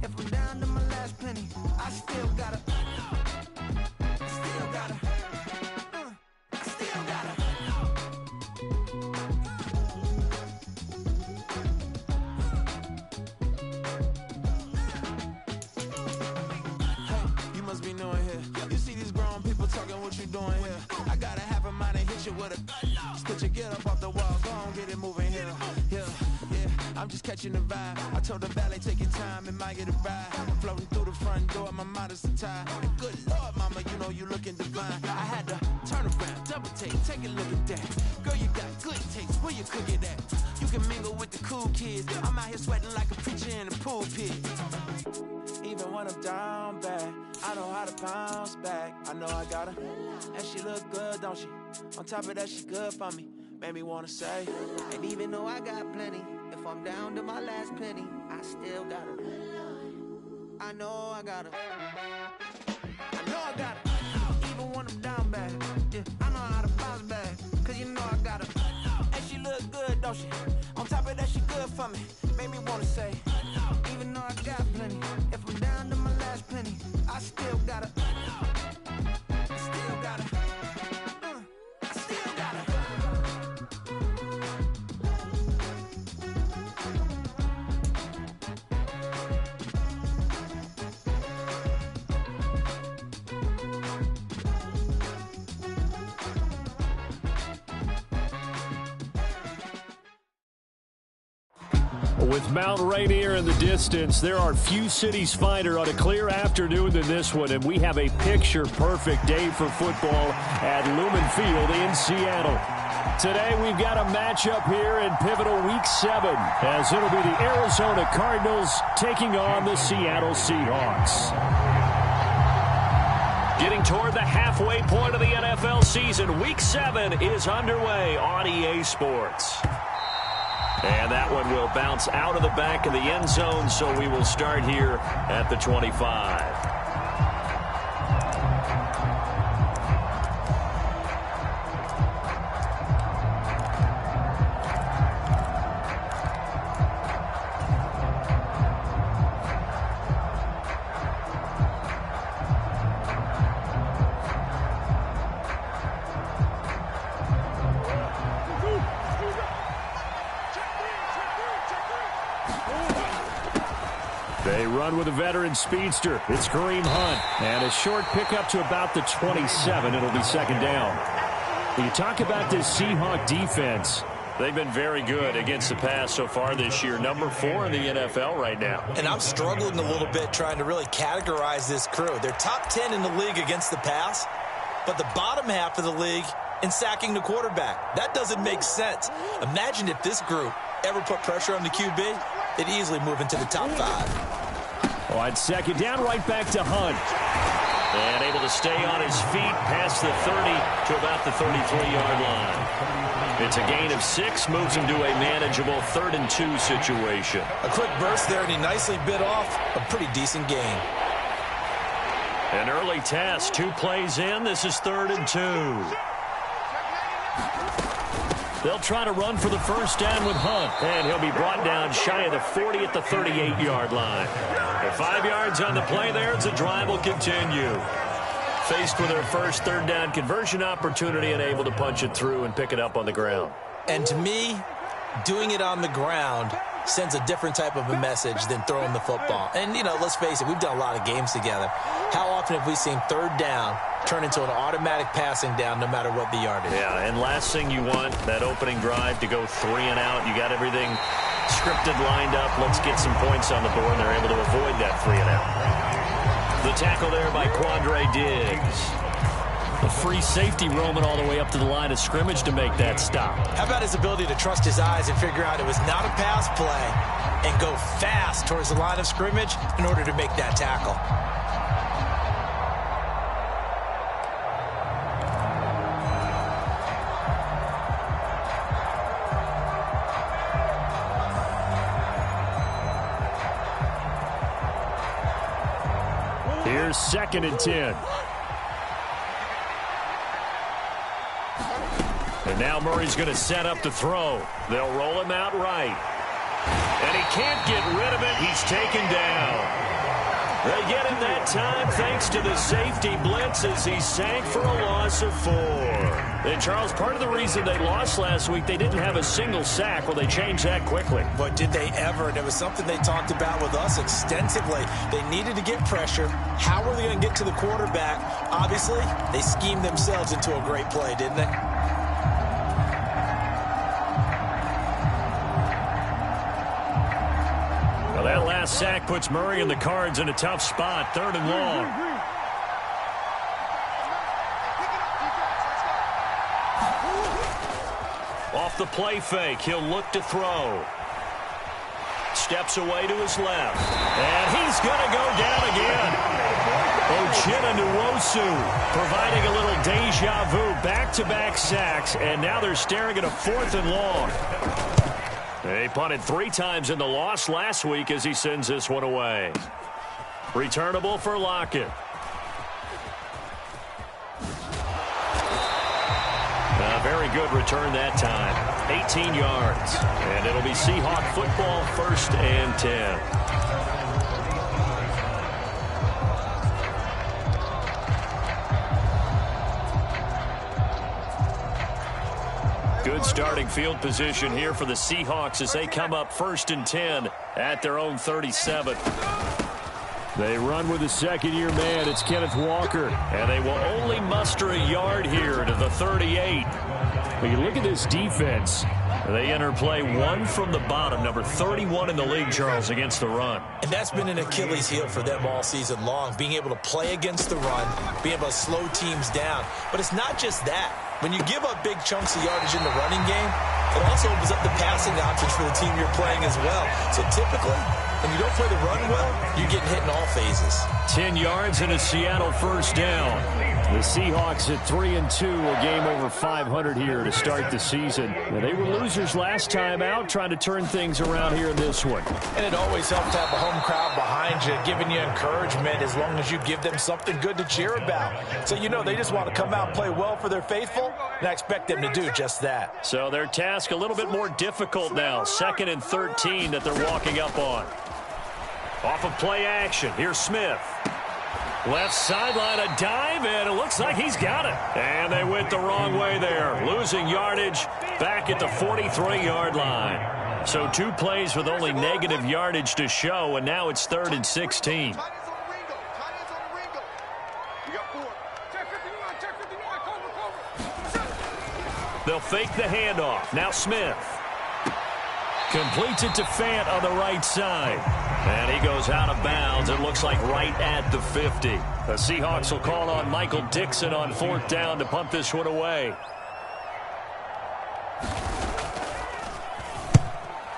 If I'm down to my last penny, I still gotta. I'm just catching the vibe. I told the valet, take your time, it might get a ride. Floating through the front door, my modest attire. And good Lord, mama, you know you looking divine. I had to turn around, double take a look at that. Girl, you got good taste, where you cook it at? You can mingle with the cool kids. I'm out here sweating like a preacher in the pulpit. Even when I'm down bad, I know how to bounce back. I know I got her, and she look good, don't she? On top of that, she good for me. Made me wanna say, and even though I got plenty, if I'm down to my last penny, I still got her. I know I got her. I know I got her. Even when I'm down bad, yeah, I know how to bounce back. Cause you know I got her. And she look good, don't she? On top of that, she good for me. Made me wanna say, even though I got plenty, if I'm down to my last penny, I still got her. I still got her. I still got her. With Mount Rainier in the distance, there are few cities finer on a clear afternoon than this one, and we have a picture-perfect day for football at Lumen Field in Seattle. Today, we've got a matchup here in pivotal Week 7, as it'll be the Arizona Cardinals taking on the Seattle Seahawks. Getting toward the halfway point of the NFL season, Week 7 is underway on EA Sports. And that one will bounce out of the back of the end zone, so we will start here at the 25. They run with a veteran speedster. It's Kareem Hunt. And a short pickup to about the 27. It'll be second down. When you talk about this Seahawk defense, they've been very good against the pass so far this year. Number 4 in the NFL right now. And I'm struggling a little bit trying to really categorize this crew. They're top 10 in the league against the pass, but the bottom half of the league in sacking the quarterback. That doesn't make sense. Imagine if this group ever put pressure on the QB, they'd easily move into the top 5. On second down, right back to Hunt. And able to stay on his feet past the 30 to about the 33-yard line. It's a gain of 6, moves him to a manageable 3rd and 2 situation. A quick burst there, and he nicely bit off a pretty decent gain. An early test, 2 plays in. This is 3rd and 2. They'll try to run for the first down with Hunt, and he'll be brought down shy of the 40 at the 38-yard line. And 5 yards on the play there as the drive will continue. Faced with their first 3rd down conversion opportunity and able to punch it through and pick it up on the ground. And to me, doing it on the ground sends a different type of a message than throwing the football. And, you know, let's face it, we've done a lot of games together. How often have we seen 3rd down turn into an automatic passing down no matter what the yardage? Yeah, and last thing you want, that opening drive to go 3 and out. You got everything scripted, lined up. Let's get some points on the board, and they're able to avoid that 3 and out. The tackle there by Quandre Diggs. A free safety roaming all the way up to the line of scrimmage to make that stop. How about his ability to trust his eyes and figure out it was not a pass play and go fast towards the line of scrimmage in order to make that tackle? Here's 2nd and 10. And now Murray's going to set up to throw. They'll roll him out right. And he can't get rid of it. He's taken down. They get him that time thanks to the safety blitz as he sank for a loss of 4. And, Charles, part of the reason they lost last week, they didn't have a single sack. Well, they changed that quickly. But did they ever? And it was something they talked about with us extensively. They needed to get pressure. How were they going to get to the quarterback? Obviously, they schemed themselves into a great play, didn't they? That last sack puts Murray and the Cards in a tough spot, 3rd and long. Off the play fake, he'll look to throw. Steps away to his left. And he's going to go down again. Uchenna Nwosu providing a little deja vu, back-to-back sacks, and now they're staring at a 4th and long. They punted 3 times in the loss last week as he sends this one away. Returnable for Lockett. A very good return that time. 18 yards. And it'll be Seahawk football, 1st and 10. Good starting field position here for the Seahawks as they come up 1st and 10 at their own 37. They run with a second-year man. It's Kenneth Walker. And they will only muster a yard here to the 38. When you look at this defense, they enter play 1 from the bottom, number 31 in the league, Charles, against the run. And that's been an Achilles heel for them all season long, being able to play against the run, being able to slow teams down. But it's not just that. When you give up big chunks of yardage in the running game, it also opens up the passing options for the team you're playing as well. So typically, when you don't play the run well, you're getting hit in all phases. 10 yards and a Seattle 1st down. The Seahawks at 3-2, a game over 500 here to start the season. Now, they were losers last time out, trying to turn things around here in this one. And it always helps to have a home crowd behind you, giving you encouragement as long as you give them something good to cheer about. So, you know, they just want to come out and play well for their faithful, and I expect them to do just that. So their task a little bit more difficult now. 2nd and 13 that they're walking up on. Off of play action, here's Smith. Left sideline, a dive, and it looks like he's got it. And they went the wrong way there, losing yardage back at the 43-yard line. So 2 plays with only negative yardage to show, and now it's 3rd and 16. They'll fake the handoff. Now Smith. Completes it to Fant on the right side. And he goes out of bounds. It looks like right at the 50. The Seahawks will call on Michael Dixon on 4th down to punt this one away.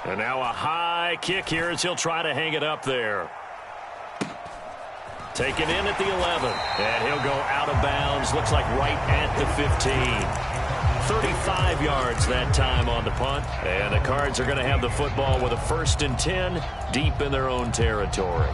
And now a high kick here as he'll try to hang it up there. Taken in at the 11. And he'll go out of bounds. Looks like right at the 15. 35 yards that time on the punt. And the Cards are going to have the football with a 1st and 10 deep in their own territory.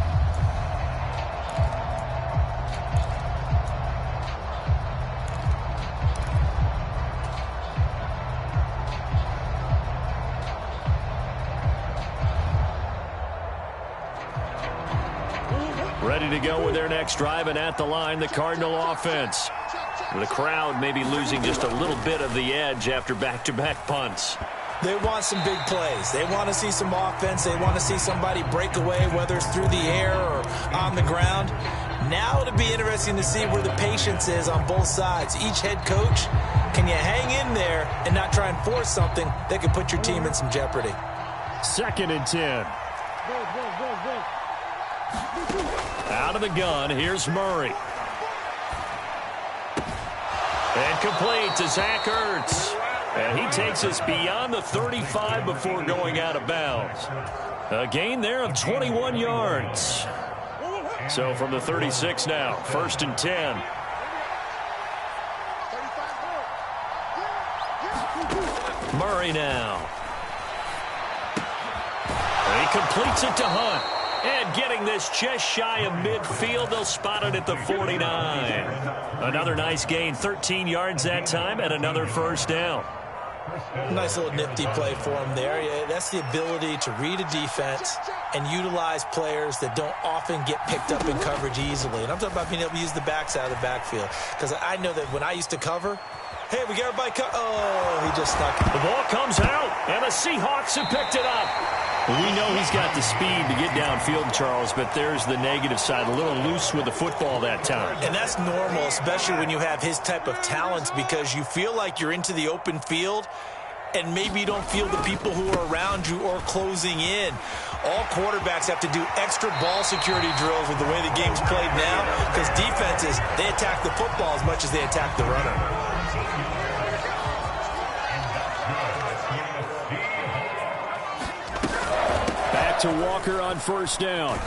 Ready to go with their next drive, and at the line, the Cardinal offense. The crowd maybe losing just a little bit of the edge after back-to-back punts. They want some big plays. They want to see some offense. They want to see somebody break away, whether it's through the air or on the ground. Now it'll be interesting to see where the patience is on both sides. Each head coach, can you hang in there and not try and force something that could put your team in some jeopardy? 2nd and 10. Out of the gun, here's Murray. And complete to Zach Ertz. And he takes us beyond the 35 before going out of bounds. A gain there of 21 yards. So from the 36 now, 1st and 10. Murray now. And he completes it to Hunt. And getting this just shy of midfield, they'll spot it at the 49. Another nice gain, 13 yards that time, and another 1st down. Nice little nifty play for him there. Yeah, that's the ability to read a defense and utilize players that don't often get picked up in coverage easily. And I'm talking about being able to use the backs out of the backfield. Because I know that when I used to cover, hey, we got everybody oh, he just stuck it. The ball comes out, and the Seahawks have picked it up. We know he's got the speed to get downfield, Charles, but there's the negative side, a little loose with the football that time. And that's normal, especially when you have his type of talents, because you feel like you're into the open field, and maybe you don't feel the people who are around you or closing in. All quarterbacks have to do extra ball security drills with the way the game's played now, because defenses, they attack the football as much as they attack the runner. Back to Walker on first down.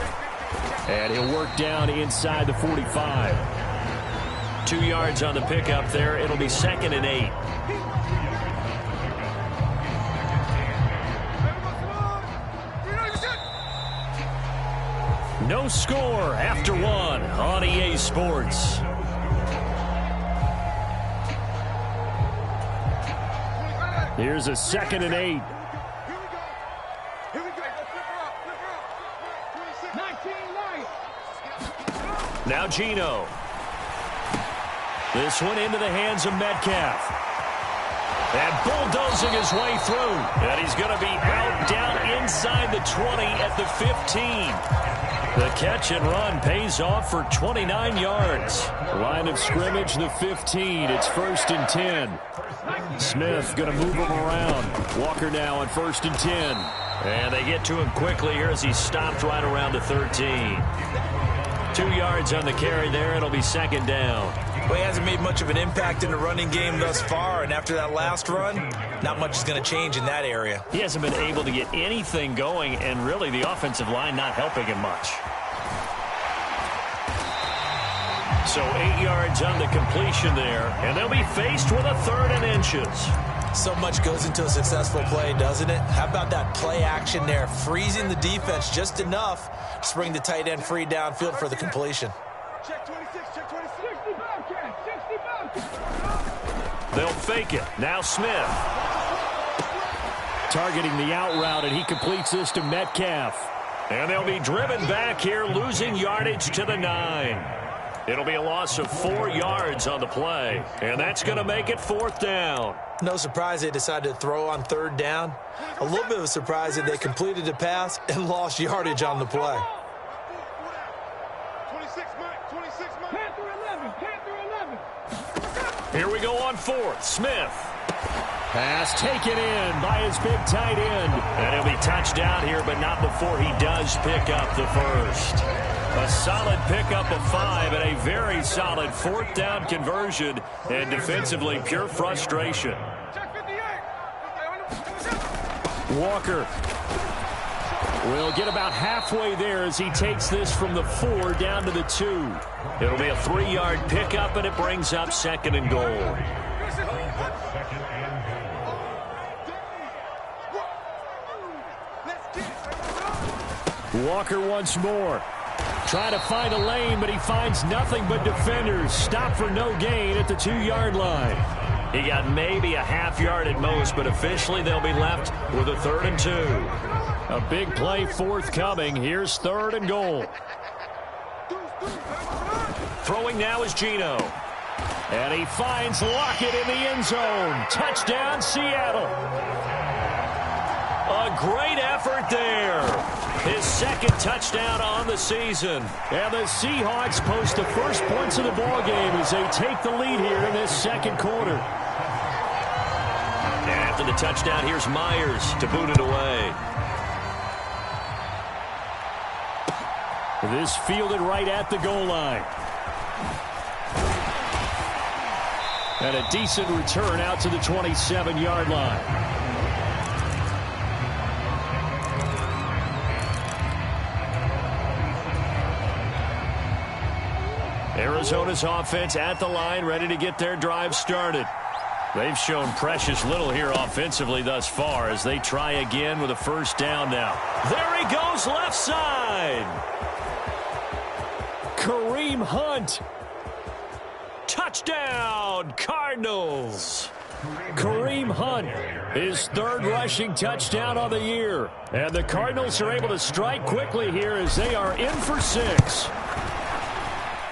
And he'll work down inside the 45. 2 yards on the pickup there. It'll be 2nd and 8. No score after 1 on EA Sports. Here's a 2nd and 8. Now Geno. This one into the hands of Metcalf. And bulldozing his way through. And he's going to be out down inside the 20 at the 15. The catch and run pays off for 29 yards. Line of scrimmage, the 15. It's 1st and 10. Smith going to move him around. Walker now on 1st and 10. And they get to him quickly here as he stopped right around the 13. 2 yards on the carry there. It'll be 2nd down. Well, he hasn't made much of an impact in the running game thus far, and after that last run, not much is going to change in that area. He hasn't been able to get anything going, and really the offensive line not helping him much. So 8 yards on the completion there, and they'll be faced with a 3rd and inches. So much goes into a successful play, doesn't it? How about that play action there, freezing the defense just enough to bring the tight end free downfield for the completion. Check 26, check 26. 60 They'll fake it. Now Smith. Targeting the out route, and he completes this to Metcalf. And they'll be driven back here, losing yardage to the 9. It'll be a loss of 4 yards on the play, and that's going to make it 4th down. No surprise they decided to throw on 3rd down. A little bit of a surprise that they completed the pass and lost yardage on the play. 26, Mike. 26, Mike. Panther 11. Panther 11. Here we go on 4th. Smith. Pass taken in by his big tight end. And he'll be touchdown here, but not before he does pick up the first. A solid pickup of 5 and a very solid 4th down conversion. And defensively, pure frustration. Check 58. Walker will get about halfway there as he takes this from the 4 down to the 2. It'll be a 3-yard pickup, and it brings up 2nd and goal. Walker once more. Trying to find a lane, but he finds nothing but defenders. Stop for no gain at the 2-yard line. He got maybe a half yard at most, but officially they'll be left with a 3rd and 2. A big play forthcoming. Here's 3rd and goal. Throwing now is Geno. And he finds Lockett in the end zone. Touchdown, Seattle. A great effort there. His 2nd touchdown on the season. And the Seahawks post the first points of the ballgame as they take the lead here in this 2nd quarter. And after the touchdown, here's Myers to boot it away. This fielded right at the goal line. And a decent return out to the 27-yard line. Arizona's offense at the line, ready to get their drive started. They've shown precious little here offensively thus far as they try again with a 1st down now. There he goes, left side. Kareem Hunt. Touchdown, Cardinals. Kareem Hunt, his third rushing touchdown on the year. And the Cardinals are able to strike quickly here as they are in for 6.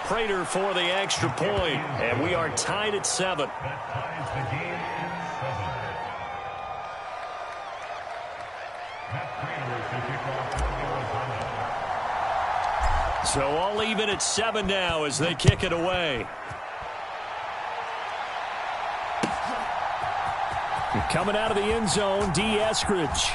Prater for the extra point, and we are tied at 7. So all even at 7 now as they kick it away. Coming out of the end zone, D. Eskridge.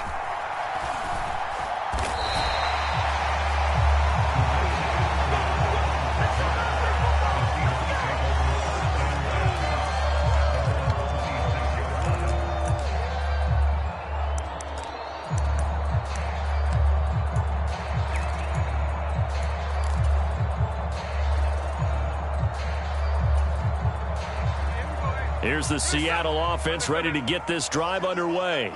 Here's the Seattle offense ready to get this drive underway.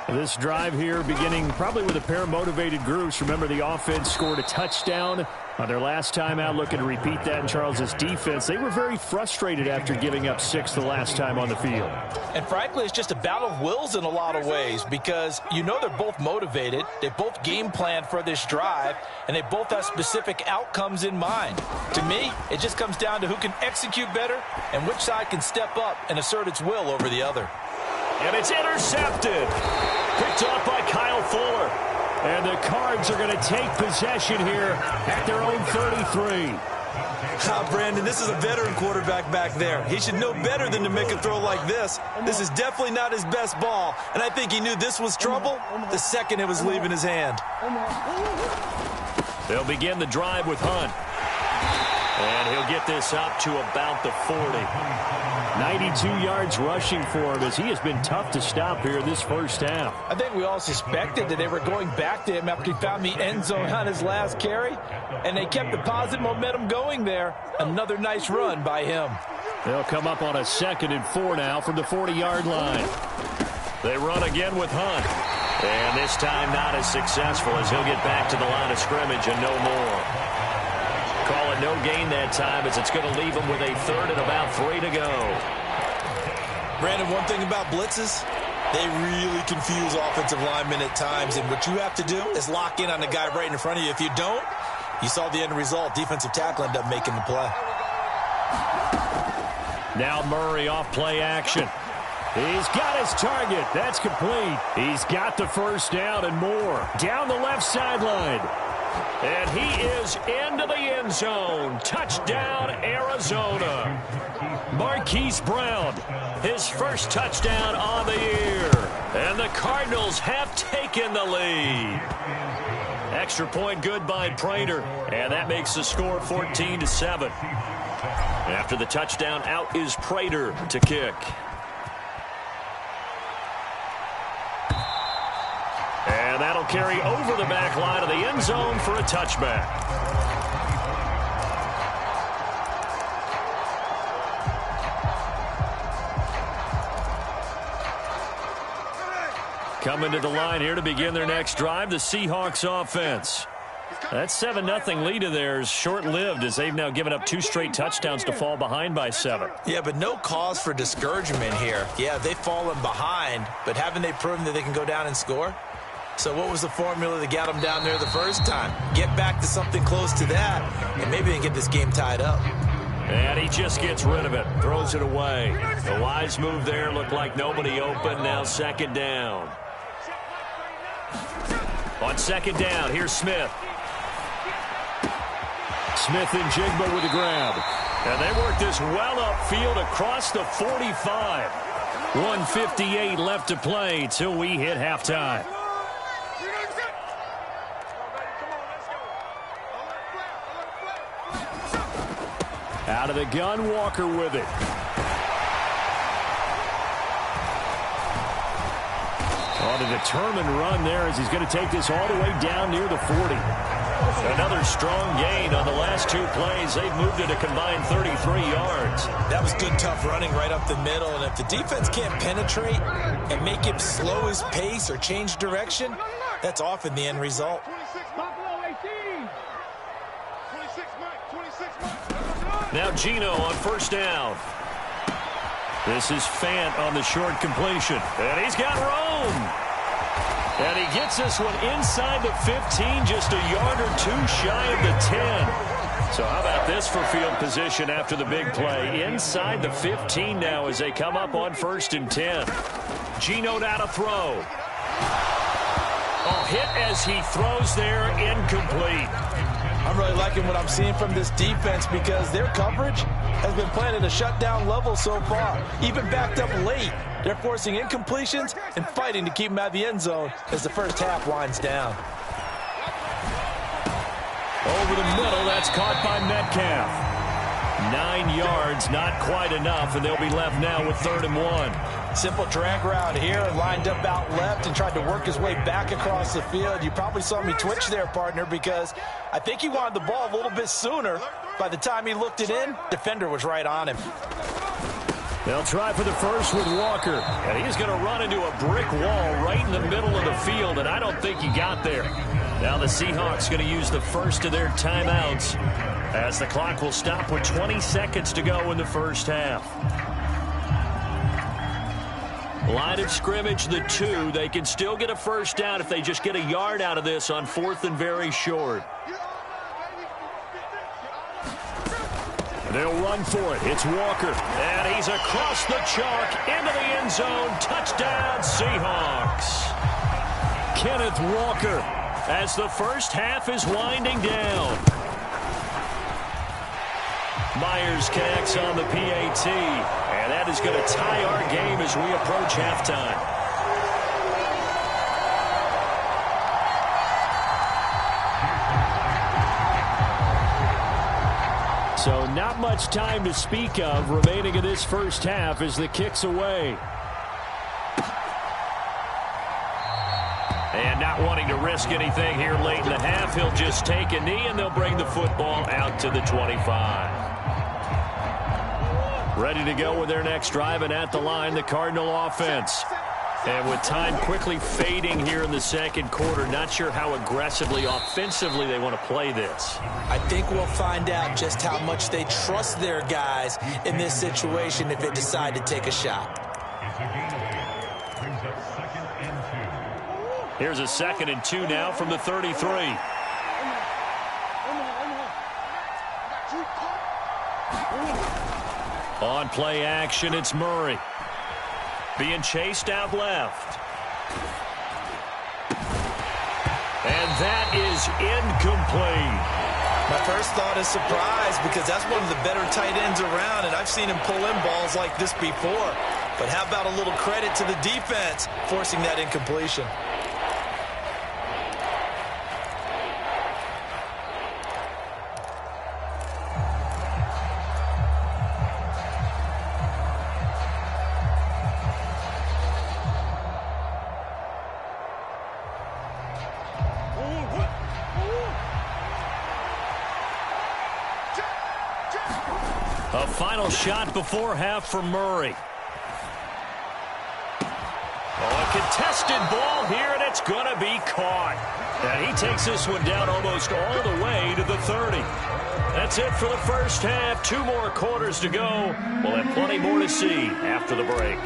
This drive here beginning probably with a pair of motivated groups. Remember, the offense scored a touchdown on their last time out, looking to repeat that in Charles' defense. They were very frustrated after giving up 6 the last time on the field. And frankly, it's just a battle of wills in a lot of ways because you know they're both motivated. They both game planned for this drive, and they both have specific outcomes in mind. To me, it just comes down to who can execute better and which side can step up and assert its will over the other. And it's intercepted. Picked off by Kyle Fuller. And the Cards are going to take possession here at their own 33. Brandon, this is a veteran quarterback back there. He should know better than to make a throw like this. This is definitely not his best ball, and I think he knew this was trouble the second it was leaving his hand. They'll begin the drive with Hunt. And he'll get this up to about the 40. 92 yards rushing for him as he has been tough to stop here this first half. I think we all suspected that they were going back to him after he found the end zone on his last carry, and they kept the positive momentum going there. Another nice run by him. They'll come up on a 2nd and 4 now from the 40-yard line. They run again with Hunt. And this time not as successful as he'll get back to the line of scrimmage and no more. Call it no gain that time as it's going to leave him with a 3rd and about 3 to go. Brandon, one thing about blitzes, they really confuse offensive linemen at times, and what you have to do is lock in on the guy right in front of you. If you don't, you saw the end result. Defensive tackle ended up making the play. Now Murray off play action. He's got his target. That's complete. He's got the first down and more. Down the left sideline. And he is into the end zone. Touchdown, Arizona. Marquise Brown, his first touchdown on the year. And the Cardinals have taken the lead. Extra point good by Prater. And that makes the score 14-7. After the touchdown, out is Prater to kick. And that'll carry over the back line of the end zone for a touchback. Coming to the line here to begin their next drive, the Seahawks offense. That 7-0 lead of theirs short-lived as they've now given up 2 straight touchdowns to fall behind by 7. Yeah, but no cause for discouragement here. Yeah, they've fallen behind, but haven't they proven that they can go down and score? So what was the formula that got them down there the first time? Get back to something close to that, and maybe they can get this game tied up. And he just gets rid of it, throws it away. The wise move there, looked like nobody open, now 2nd down. On 2nd down, here's Smith. Smith and Jigba with the grab. And they work this well upfield across the 45. 1:58 left to play till we hit halftime. Out of the gun, Walker with it. On a determined run there as he's going to take this all the way down near the 40. Another strong gain on the last 2 plays. They've moved it a combined 33 yards. That was good, tough running right up the middle. And if the defense can't penetrate and make him slow his pace or change direction, that's often the end result. Now Gino on 1st down. This is Fant on the short completion. And he's got room. And he gets this one inside the 15, just a yard or two shy of the 10. So how about this for field position after the big play? Inside the 15 now as they come up on 1st and 10. Geno now to throw. Oh, hit as he throws there, incomplete. I'm really liking what I'm seeing from this defense because their coverage has been playing at a shutdown level so far. Even backed up late, they're forcing incompletions and fighting to keep them out of the end zone as the first half winds down. Over the middle, that's caught by Metcalf. 9 yards, not quite enough, and they'll be left now with 3rd and 1. Simple drag route here, lined up out left and tried to work his way back across the field. You probably saw me twitch there, partner, because I think he wanted the ball a little bit sooner. By the time he looked it in, defender was right on him. They'll try for the first with Walker, and he's going to run into a brick wall right in the middle of the field, and I don't think he got there. Now the Seahawks going to use the first of their timeouts as the clock will stop with 20 seconds to go in the first half. Line of scrimmage, the 2. They can still get a first down if they just get a yard out of this on 4th and very short. They'll run for it. It's Walker. And he's across the chalk into the end zone. Touchdown, Seahawks. Kenneth Walker as the first half is winding down. Myers connects on the PAT. And that is going to tie our game as we approach halftime. So not much time to speak of remaining in this first half as the kick's away. And not wanting to risk anything here late in the half, he'll just take a knee and they'll bring the football out to the 25. Ready to go with their next drive, and at the line, the Cardinal offense. And with time quickly fading here in the second quarter, not sure how aggressively, offensively they want to play this. I think we'll find out just how much they trust their guys in this situation if they decide to take a shot. Here's a 2nd and 2 now from the 33. On play action, it's Murray. Being chased out left. And that is incomplete. My first thought is surprise because that's one of the better tight ends around, and I've seen him pull in balls like this before. But how about a little credit to the defense forcing that incompletion? A final shot before half for Murray. Oh, a contested ball here, and it's going to be caught. And he takes this one down almost all the way to the 30. That's it for the first half. 2 more quarters to go. We'll have plenty more to see after the break.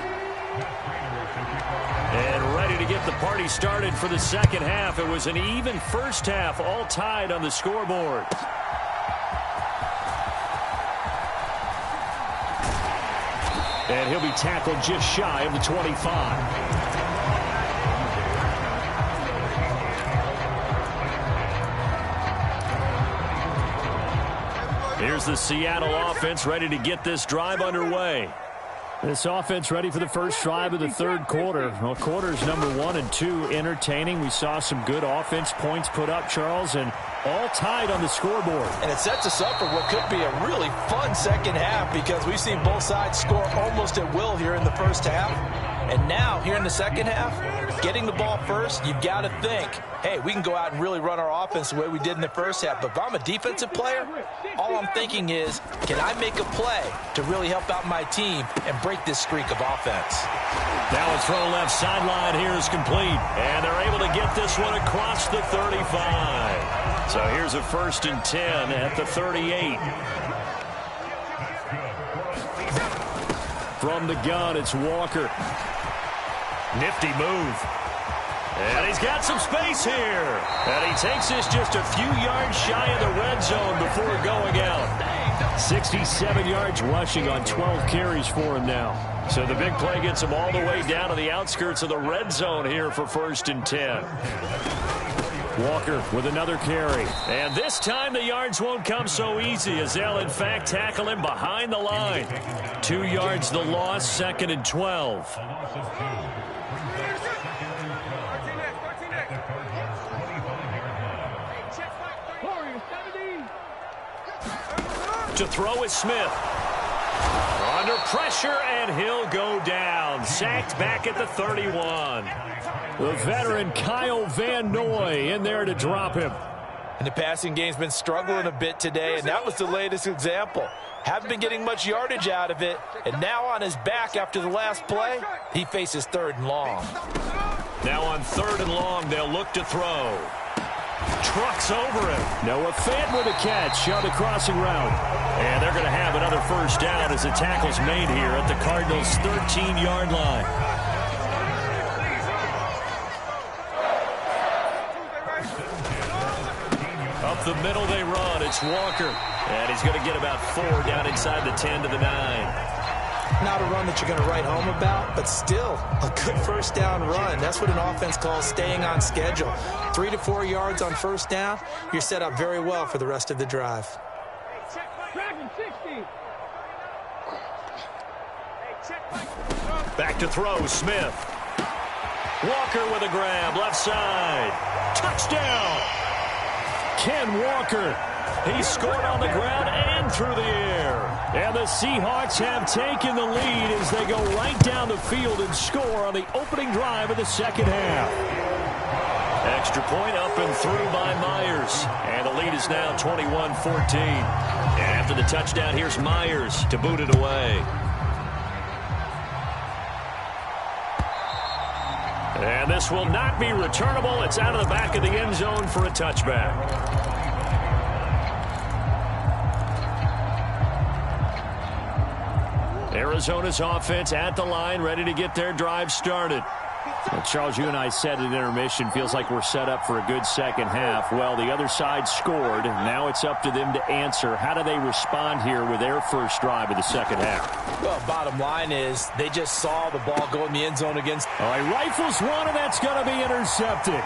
And ready to get the party started for the second half. It was an even first half, all tied on the scoreboard. And he'll be tackled just shy of the 25. Here's the Seattle offense ready to get this drive underway. This offense ready for the first drive of the third quarter. Well, quarters number 1 and 2 entertaining. We saw some good offense points put up, Charles, and all tied on the scoreboard. And it sets us up for what could be a really fun second half because we've seen both sides score almost at will here in the first half. And now, here in the second half, getting the ball first, you've got to think, hey, we can go out and really run our offense the way we did in the first half. But if I'm a defensive player, all I'm thinking is, can I make a play to really help out my team and break this streak of offense? Now a throw left sideline here is complete. And they're able to get this one across the 35. So here's a 1st and 10 at the 38. From the gun, it's Walker. Nifty move. And he's got some space here. And he takes this just a few yards shy of the red zone before going out. 67 yards rushing on 12 carries for him now. So the big play gets him all the way down to the outskirts of the red zone here for 1st and 10. Walker with another carry. And this time the yards won't come so easy as they'll in fact tackle him behind the line. 2 yards the loss, 2nd and 12. To throw is Smith. Under pressure, and he'll go down. Sacked back at the 31. The veteran Kyle Van Noy in there to drop him. And the passing game's been struggling a bit today, and that was the latest example. Haven't been getting much yardage out of it, and now on his back after the last play, he faces 3rd and long. Now on 3rd and long, they'll look to throw. Trucks over him. Noah Fant with a catch on the crossing route. And they're going to have another 1st down as the tackle's made here at the Cardinals' 13-yard line. Up the middle they run. It's Walker. And he's going to get about 4 down inside the 10 to the 9. Not a run that you're going to write home about, but still a good 1st down run. That's what an offense calls staying on schedule. 3 to 4 yards on 1st down, you're set up very well for the rest of the drive. Back to throw, Smith. Walker with a grab, left side. Touchdown! Ken Walker. He scored on the ground and through the air. And the Seahawks have taken the lead as they go right down the field and score on the opening drive of the 2nd half. Extra point up and through by Myers. And the lead is now 21-14. And after the touchdown, here's Myers to boot it away. And this will not be returnable. It's out of the back of the end zone for a touchback. Arizona's offense at the line, ready to get their drive started. Well, Charles, you and I said at intermission, feels like we're set up for a good 2nd half. Well, the other side scored. Now it's up to them to answer. How do they respond here with their 1st drive of the 2nd half? Well, bottom line is they just saw the ball go in the end zone against. All right, rifles one, and that's going to be intercepted.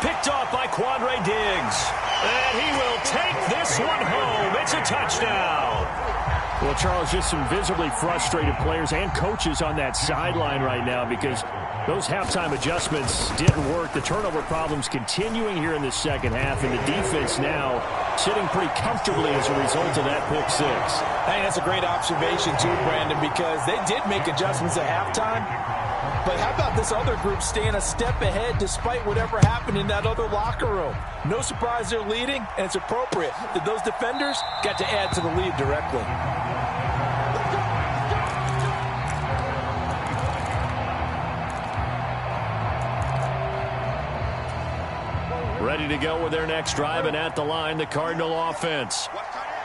Picked off by Quandre Diggs. And he will take this one home. It's a touchdown. Well, Charles, just some visibly frustrated players and coaches on that sideline right now because those halftime adjustments didn't work. The turnover problems continuing here in the 2nd half, and the defense now sitting pretty comfortably as a result of that pick 6. I think that's a great observation too, Brandon, because they did make adjustments at halftime. But how about this other group staying a step ahead despite whatever happened in that other locker room? No surprise they're leading, and it's appropriate that those defenders got to add to the lead directly. Ready to go with their next drive, and at the line, the Cardinal offense.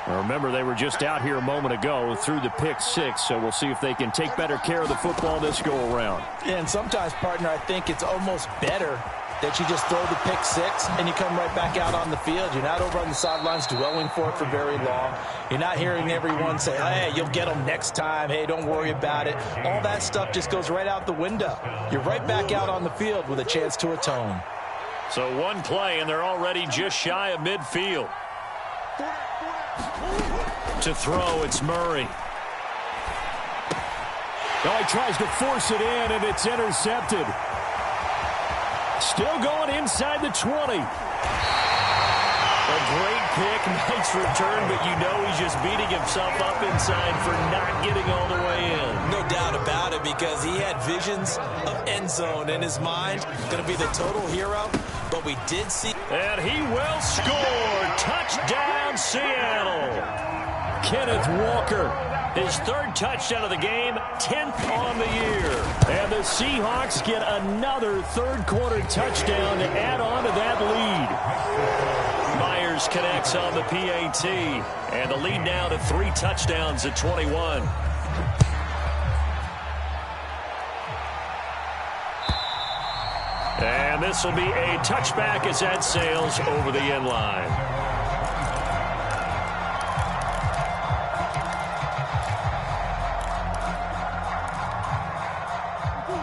Now remember, they were just out here a moment ago through the pick 6, so we'll see if they can take better care of the football this go-around. Yeah, and sometimes, partner, I think it's almost better that you just throw the pick 6 and you come right back out on the field. You're not over on the sidelines dwelling for it for very long. You're not hearing everyone say, hey, you'll get them next time. Hey, don't worry about it. All that stuff just goes right out the window. You're right back out on the field with a chance to atone. So one play, and they're already just shy of midfield. To throw, it's Murray. Now he tries to force it in, and it's intercepted. Still going inside the 20. A great pick, nice return, but you know he's just beating himself up inside for not getting all the way in. No doubt about it, because he had visions of end zone in his mind. Going to be the total hero, but we did see. And he will score. Touchdown, Seattle. Kenneth Walker, his 3rd touchdown of the game, 10th on the year. And the Seahawks get another 3rd quarter touchdown to add on to that lead. Myers connects on the PAT, and the lead now to 3 touchdowns at 21. And this will be a touchback as that sails over the end line.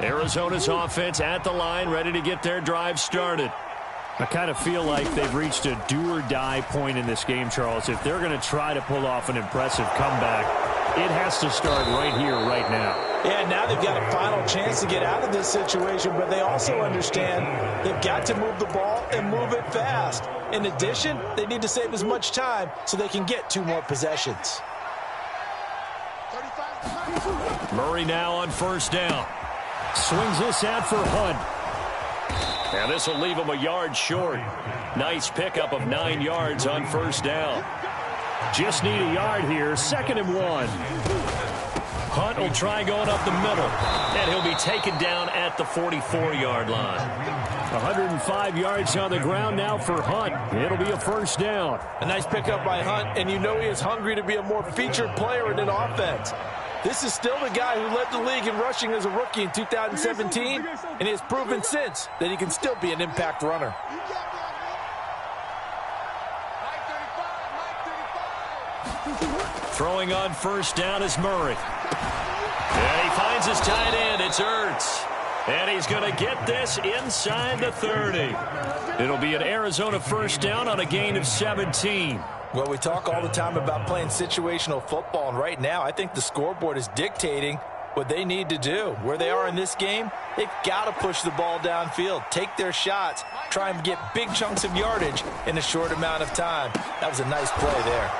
Arizona's offense at the line, ready to get their drive started. I kind of feel like they've reached a do-or-die point in this game, Charles. If they're going to try to pull off an impressive comeback, it has to start right here, right now. Yeah, now they've got a final chance to get out of this situation, but they also understand they've got to move the ball and move it fast. In addition, they need to save as much time so they can get 2 more possessions. Murray now on first down. Swings this out for Hunt. And this will leave him a yard short. Nice pickup of 9 yards on first down. Just need a yard here. 2nd and 1. Hunt will try going up the middle. And he'll be taken down at the 44-yard line. 105 yards on the ground now for Hunt. It'll be a first down. A nice pickup by Hunt, and you know he is hungry to be a more featured player in an offense. This is still the guy who led the league in rushing as a rookie in 2017, and he has proven since that he can still be an impact runner. Throwing on first down is Murray. And he finds his tight end. It's Ertz. And he's going to get this inside the 30. It'll be an Arizona first down on a gain of 17. Well, we talk all the time about playing situational football, and right now I think the scoreboard is dictating what they need to do. Where they are in this game, they've got to push the ball downfield, take their shots, try and get big chunks of yardage in a short amount of time. That was a nice play there.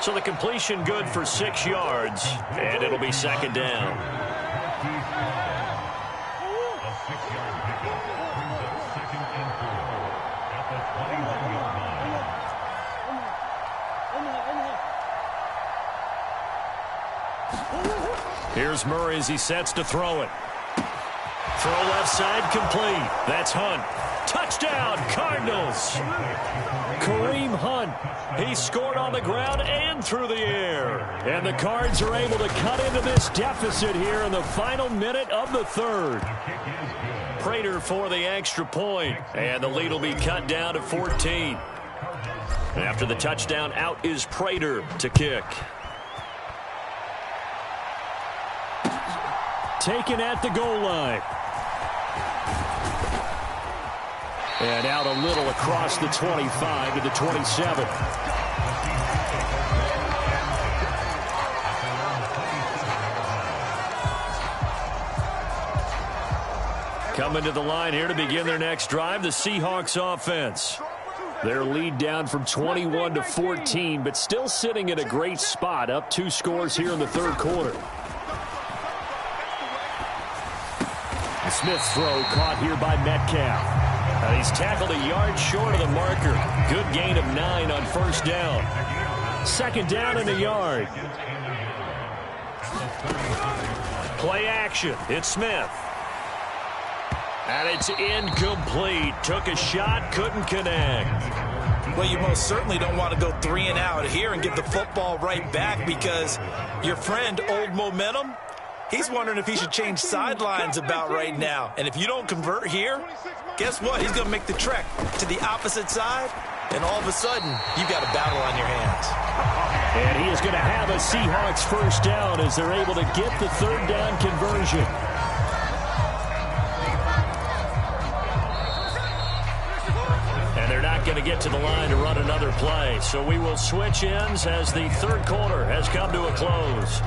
So the completion good for 6 yards, and it'll be 2nd down. Here's Murray as he sets to throw it. Throw left side complete. That's Hunt. Touchdown, Cardinals. Kareem Hunt. He scored on the ground and through the air. And the Cards are able to cut into this deficit here in the final minute of the 3rd. Prater for the extra point. And the lead will be cut down to 14. After the touchdown, out is Prater to kick. Taken at the goal line. And out a little across the 25 to the 27. Coming to the line here to begin their next drive, the Seahawks offense. Their lead down from 21 to 14, but still sitting in a great spot, up 2 scores here in the 3rd quarter. Smith's throw caught here by Metcalf. And he's tackled a yard short of the marker. Good gain of 9 on first down. 2nd down and a yard. Play action. It's Smith. And it's incomplete. Took a shot, couldn't connect. Well, you most certainly don't want to go 3 and out here and get the football right back because your friend, Old Momentum, he's wondering if he should change sidelines about right now. And if you don't convert here, guess what? He's going to make the trek to the opposite side, and all of a sudden, you've got a battle on your hands. And he is going to have a Seahawks first down as they're able to get the 3rd down conversion. And they're not going to get to the line to run another play. So we will switch ends as the 3rd quarter has come to a close.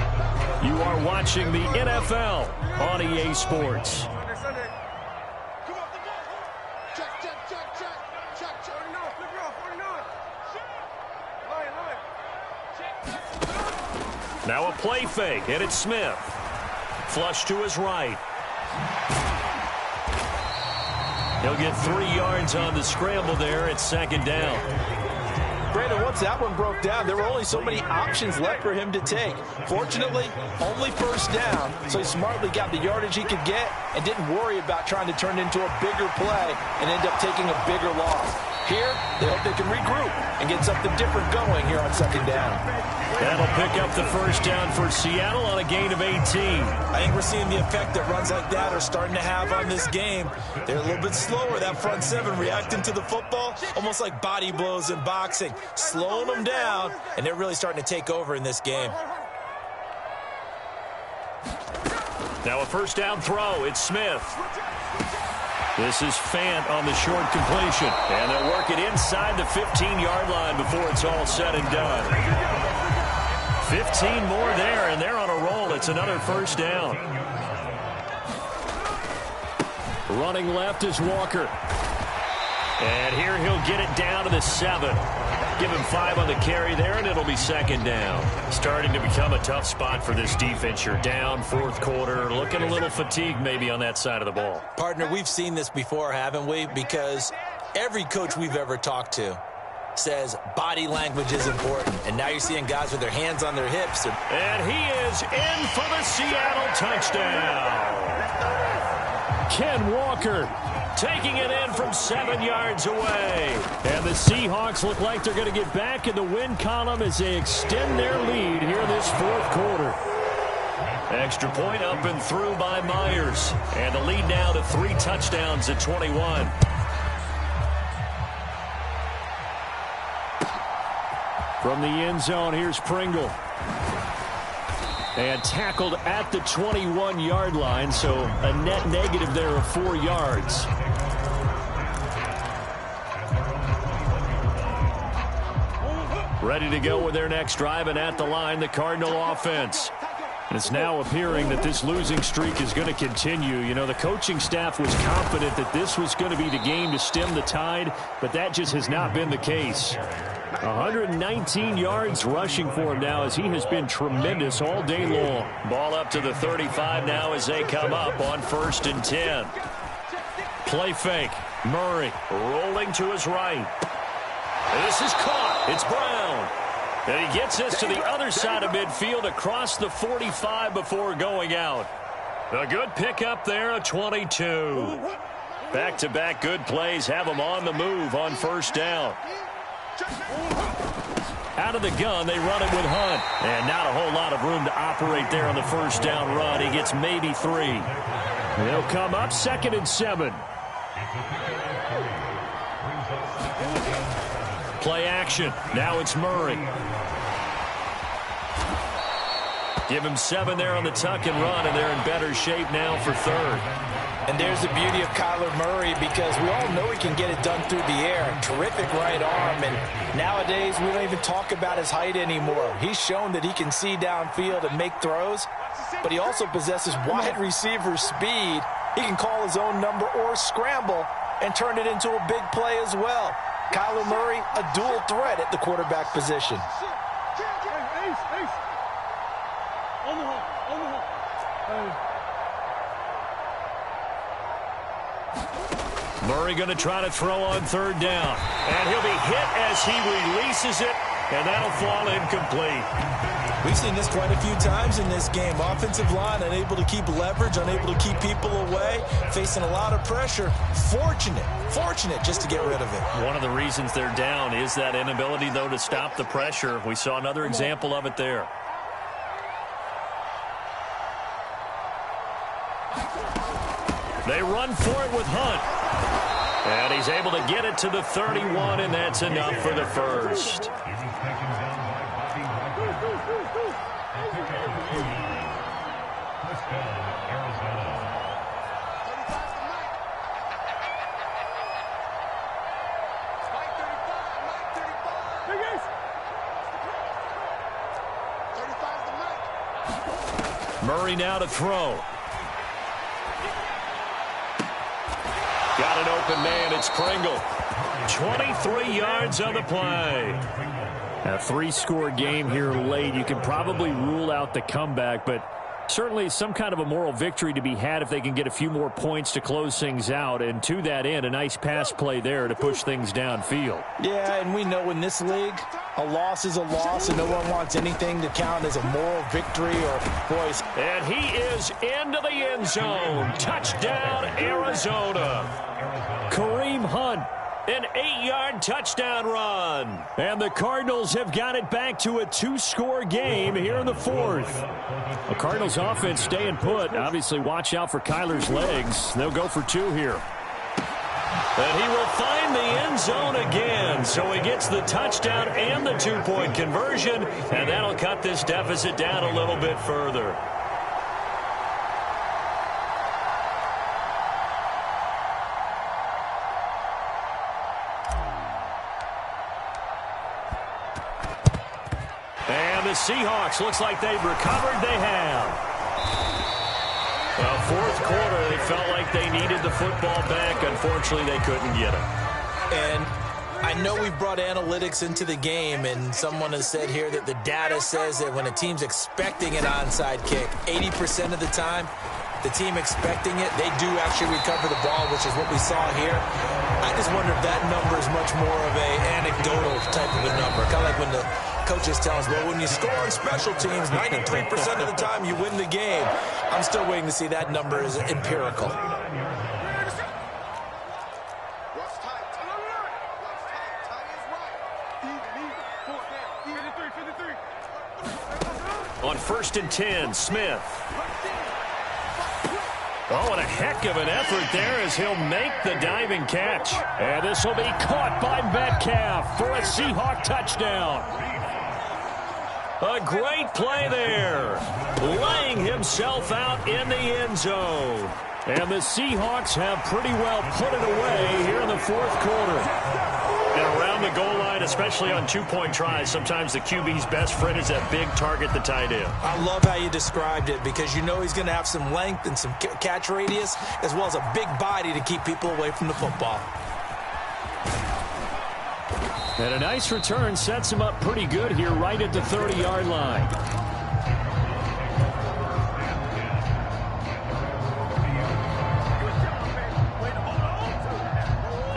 You are watching the NFL on EA Sports. Now a play fake, and it's Smith. Flush to his right. He'll get 3 yards on the scramble there at 2nd down. Brandon, once that one broke down, there were only so many options left for him to take. Fortunately, only first down, so he smartly got the yardage he could get and didn't worry about trying to turn it into a bigger play and end up taking a bigger loss. Here, they hope they can regroup and get something different going here on second down. That'll pick up the first down for Seattle on a gain of 18. I think we're seeing the effect that runs like that are starting to have on this game. They're a little bit slower, that front seven, reacting to the football, almost like body blows in boxing, slowing them down, and they're really starting to take over in this game. Now a first down throw. It's Smith. This is Fant on the short completion. And they'll work it inside the 15-yard line before it's all said and done. 15 more there, and they're on a roll. It's another first down. Running left is Walker. And here he'll get it down to the 7. Give him 5 on the carry there, and it'll be second down. Starting to become a tough spot for this defense. You're down fourth quarter, looking a little fatigued maybe on that side of the ball. Partner, we've seen this before, haven't we? Because every coach we've ever talked to says body language is important. And now you're seeing guys with their hands on their hips. And he is in for the Seattle touchdown. Ken Walker taking it in from 7 yards away. And the Seahawks look like they're going to get back in the win column as they extend their lead here in this fourth quarter. Extra point up and through by Myers. And the lead now to 3 touchdowns at 21. From the end zone, here's Pringle. And tackled at the 21-yard line, so a net negative there of 4 yards. Ready to go with their next drive, and at the line, the Cardinal offense. And it's now appearing that this losing streak is going to continue. You know, the coaching staff was confident that this was going to be the game to stem the tide, but that just has not been the case. 119 yards rushing for him now as he has been tremendous all day long. Ball up to the 35 now as they come up on 1st and 10. Play fake. Murray rolling to his right. This is caught. It's Brown. And he gets this to the other side of midfield across the 45 before going out. A good pickup there, a 22. Back-to-back good plays have him on the move on first down. Out of the gun, they run it with Hunt. And not a whole lot of room to operate there on the first down run. He gets maybe 3. They'll come up 2nd and 7. Play action. Now it's Murray. Give him 7 there on the tuck and run, and they're in better shape now for 3rd. And there's the beauty of Kyler Murray, because we all know he can get it done through the air. Terrific right arm, and nowadays we don't even talk about his height anymore. He's shown that he can see downfield and make throws, but he also possesses wide receiver speed. He can call his own number or scramble and turn it into a big play as well. Kyler Murray, a dual threat at the quarterback position. Murray going to try to throw on 3rd down. And he'll be hit as he releases it, and that'll fall incomplete. We've seen this quite a few times in this game. Offensive line unable to keep leverage, unable to keep people away, facing a lot of pressure. Fortunate just to get rid of it. One of the reasons they're down is that inability, though, to stop the pressure. We saw another example of it there. They run for it with Hunt. And he's able to get it to the 31, and that's enough for the first. Murray now to throw. Got an open man. It's Pringle. 23 yards on the play. A 3-score game here late. You can probably rule out the comeback, but certainly some kind of a moral victory to be had if they can get a few more points to close things out. And to that end, a nice pass play there to push things downfield. Yeah, and we know in this league, a loss is a loss, and no one wants anything to count as a moral victory or voice. And he is into the end zone. Touchdown, Arizona. Kareem Hunt An 8-yard touchdown run. And the Cardinals have got it back to a 2-score game here in the fourth. The Cardinals offense staying put. Obviously, watch out for Kyler's legs. They'll go for 2 here. And he will find the end zone again. So he gets the touchdown and the 2-point conversion. And that'll cut this deficit down a little bit further. And the Seahawks, looks like they've recovered. They have. Well, fourth quarter, they felt like they needed the football back. Unfortunately, they couldn't get it. And I know we've brought analytics into the game, and someone has said here that the data says that when a team's expecting an onside kick, 80% of the time, the team expecting it, they do actually recover the ball, which is what we saw here. I just wonder if that number is much more of an anecdotal type of a number. Kind of like when the coaches tell us, well, when you score on special teams, 93% of the time you win the game. I'm still waiting to see that number is empirical. On 1st and 10, Smith. Oh, and a heck of an effort there as he'll make the diving catch. And this will be caught by Metcalf for a Seahawk touchdown. A great play there. Laying himself out in the end zone. And the Seahawks have pretty well put it away here in the fourth quarter. And around the goal line, especially on 2-point tries, sometimes the QB's best friend is that big target, the tight end. I love how you described it because you know he's going to have some length and some catch radius as well as a big body to keep people away from the football. And a nice return sets him up pretty good here right at the 30-yard line.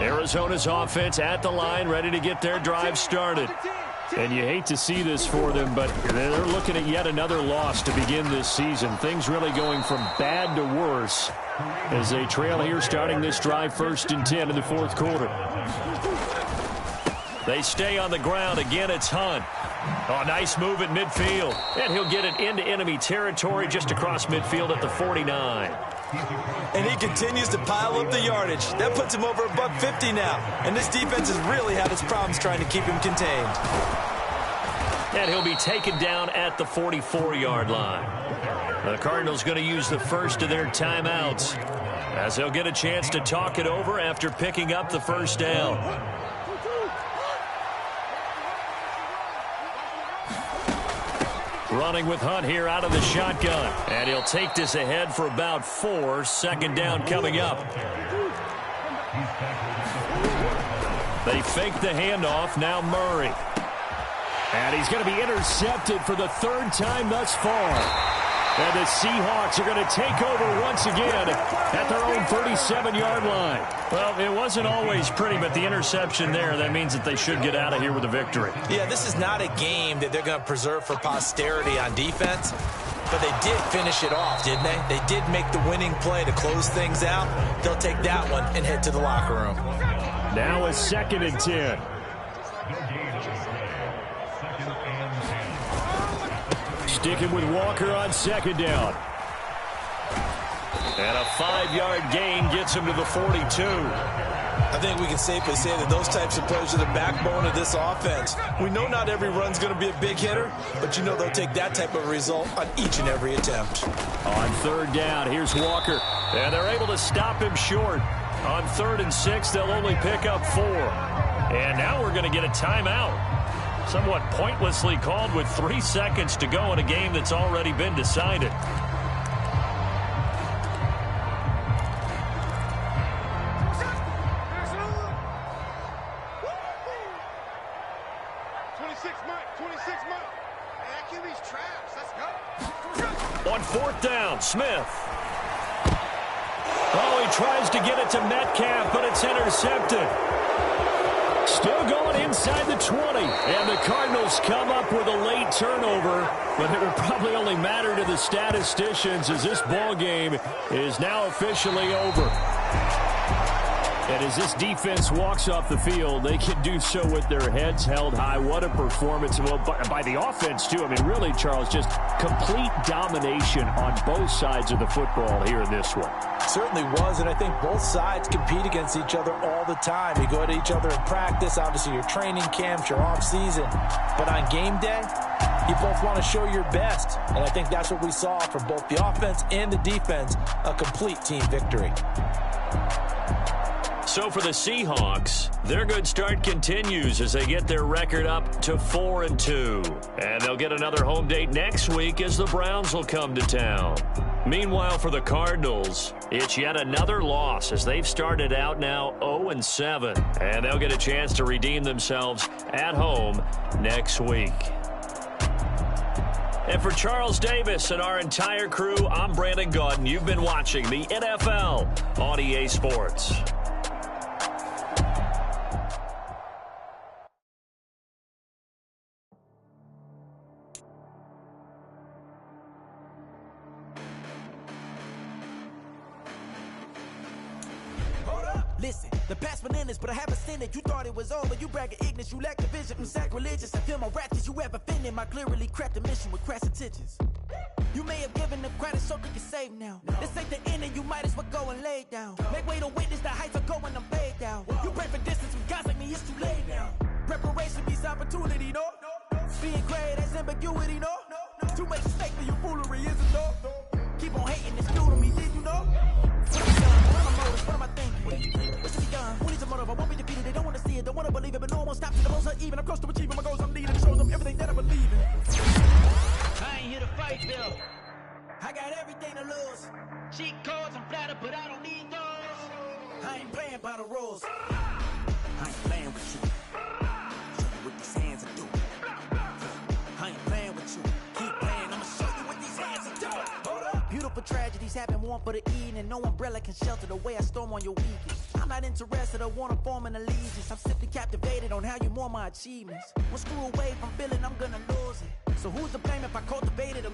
Arizona's offense at the line, ready to get their drive started. And you hate to see this for them, but they're looking at yet another loss to begin this season. Things really going from bad to worse as they trail here starting this drive 1st and 10 in the fourth quarter. They stay on the ground. Again, it's Hunt. Oh, nice move at midfield. And he'll get it into enemy territory just across midfield at the 49. And he continues to pile up the yardage. That puts him over $150 now. And this defense has really had its problems trying to keep him contained. And he'll be taken down at the 44-yard line. The Cardinals going to use the first of their timeouts as they'll get a chance to talk it over after picking up the first down. Running with Hunt here out of the shotgun. And he'll take this ahead for about 4. 2nd down coming up. They fake the handoff. Now Murray. And he's going to be intercepted for the 3rd time thus far. And the Seahawks are going to take over once again at their own 37-yard line. Well, it wasn't always pretty, but the interception there, that means that they should get out of here with a victory. Yeah, this is not a game that they're going to preserve for posterity on defense, but they did finish it off, didn't they? They did make the winning play to close things out. They'll take that one and head to the locker room. Now a 2nd and 10. Sticking with Walker on 2nd down. And a 5-yard gain gets him to the 42. I think we can safely say that those types of plays are the backbone of this offense. We know not every run's going to be a big hitter, but you know they'll take that type of result on each and every attempt. On 3rd down, here's Walker. And they're able to stop him short. On 3rd and 6, they'll only pick up 4. And now we're going to get a timeout. Somewhat pointlessly called with 3 seconds to go in a game that's already been decided. On 4th down, Smith. Oh, he tries to get it to Metcalf, but it's intercepted. Still going inside the 20. And the Cardinals come up with a late turnover, but it will probably only matter to the statisticians as this ball game is now officially over. And as this defense walks off the field, they can do so with their heads held high. What a performance. Well, by the offense, too. I mean, really, Charles, just complete domination on both sides of the football here in this one. Certainly was, and I think both sides compete against each other all the time. You go to each other in practice, obviously your training camps, your off-season. But on game day, you both want to show your best. And I think that's what we saw from both the offense and the defense, a complete team victory. So for the Seahawks, their good start continues as they get their record up to 4-2. And they'll get another home date next week as the Browns will come to town. Meanwhile, for the Cardinals, it's yet another loss as they've started out now 0-7. And they'll get a chance to redeem themselves at home next week. And for Charles Davis and our entire crew, I'm Brandon Gaudin. You've been watching the NFL on EA Sports. Listen, the past bananas, but I haven't seen it. You thought it was over, you bragging ignorance, you lack the vision. I'm sacrilegious, I feel my wrath, cause you ever offended my clearly crafted mission with crass intentions. You may have given them credit, so they can save now. This ain't the end, and you might as well go and lay down. Make way to witness the heights are going, I'm paid down. You pray for distance with guys like me, it's too late now. Preparation means opportunity, no? Being great, that's ambiguity, no? Too much stake for your foolery, is it, no? Keep on hating, it's due to me, did you know? What am I thinking? What should be done? Who needs a motive? I won't be defeated. They don't want to see it, don't want to believe it, but no one won't stop to the most uneven. I'm close to achieving my goals. I'm needed. It shows them everything that I believe in. I ain't here to fight, Bill. I got everything to lose. Cheat codes, I'm flattered, but I don't need those. I ain't playing by the rules. I ain't playing with you. Show you what these hands are doing. I ain't playing with you. Keep playing, I'ma show you what these hands are doing. Hold up. Beautiful tragedies happen, one for the evening. No umbrella can shelter the way I storm on your weekends. I'm not interested, I wanna form an allegiance. I'm simply captivated on how you more my achievements. One screw away from feeling I'm gonna lose it. So who's to blame if I cultivated a